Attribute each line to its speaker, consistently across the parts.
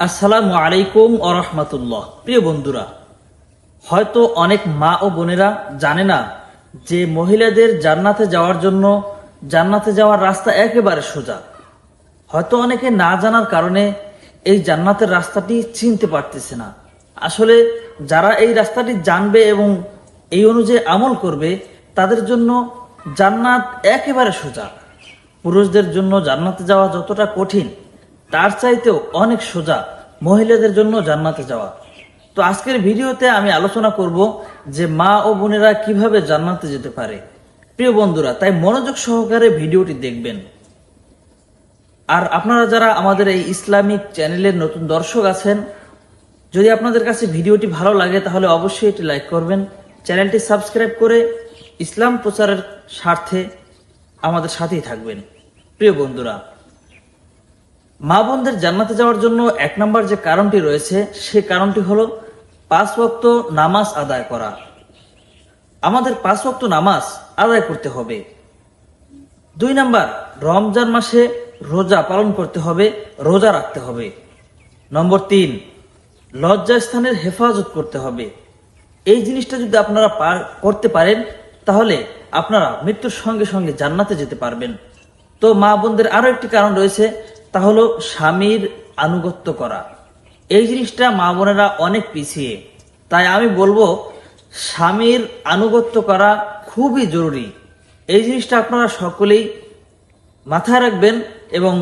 Speaker 1: আসসালামু আলাইকুম ওয়া রাহমাতুল্লাহ। প্রিয় বন্ধুরা, হয়তো অনেক মা ও বোনেরা জানে না যে মহিলাদের জান্নাতে যাওয়ার জন্য জান্নাতে যাওয়ার রাস্তা একেবারে সোজা। হয়তো অনেকে না জানার কারণে এই জান্নাতের রাস্তাটি চিনতে পারতেছে না। আসলে যারা এই রাস্তাটি জানবে এবং এই অনুযায়ী আমল করবে তাদের জন্য জান্নাত একেবারে সোজা। পুরুষদের জন্য জান্নাতে যাওয়া যতটা কঠিন তার চাইতেও অনেক সোজা মহিলাদের জন্য জান্নাতে যাওয়া। তো আজকের ভিডিওতে আমি আলোচনা করব যে মা ও বোনেরা কিভাবে জান্নাতে যেতে পারে। প্রিয় বন্ধুরা, তাই মনোযোগ সহকারে ভিডিওটি দেখবেন। আর আপনারা যারা আমাদের এই ইসলামিক চ্যানেলের নতুন দর্শক আছেন, যদি আপনাদের কাছে ভিডিওটি ভালো লাগে তাহলে অবশ্যই এটি লাইক করবেন, চ্যানেলটি সাবস্ক্রাইব করে ইসলাম প্রচারের স্বার্থে আমাদের সাথেই থাকবেন। প্রিয় বন্ধুরা, মা বোনদের জান্নাতে যাওয়ার জন্য এক নম্বর যে কারণটি রয়েছে সে কারণটি হলো 5 ওয়াক্ত নামাজ আদায় করা। আমাদের 5 ওয়াক্ত নামাজ আদায় করতে হবে। 2 নম্বর, রমজান মাসে রোজা পালন করতে হবে, রোজা রাখতে হবে। নম্বর 3, লজ্জাস্থানের হেফাজত করতে হবে। এই জিনিসটা যদি আপনারা করতে পারেন তাহলে আপনারা মৃত্যুর সঙ্গে সঙ্গে জান্নাতে যেতে পারবেন। তো মা বোনদের আরো একটি কারণ রয়েছে, তা হলো স্বামীর আনুগত্য করা। এই জিনিসটা মা বোনেরা অনেক পিছিয়ে, তাই আমি বলবো স্বামীর আনুগত্য করা খুবই জরুরি। এই জিনিসটা আপনারা সকলেই মাথায় রাখবেন। এবং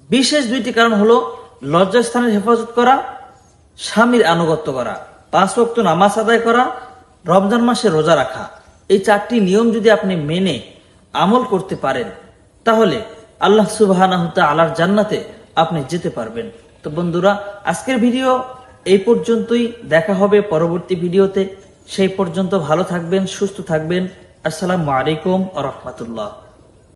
Speaker 1: বিশেষ 2টি কারণ হলো লজ্জাস্থানের হেফাজত করা, স্বামীর আনুগত্য করা, 5 ওয়াক্ত নামাজ আদায় করা, রমজান মাসে রোজা রাখা। এই 4টি নিয়ম যদি আপনি মেনে আমল করতে পারেন তাহলে আল্লাহ সুবহানাহু ওয়া তাআলার জান্নাতে আপনি যেতে পারবেন। তো বন্ধুরা, আজকের ভিডিও এই পর্যন্তই। দেখা হবে পরবর্তী ভিডিওতে। সেই পর্যন্ত ভালো থাকবেন, সুস্থ থাকবেন। আসসালামু আলাইকুম ওয়া রাহমাতুল্লাহ।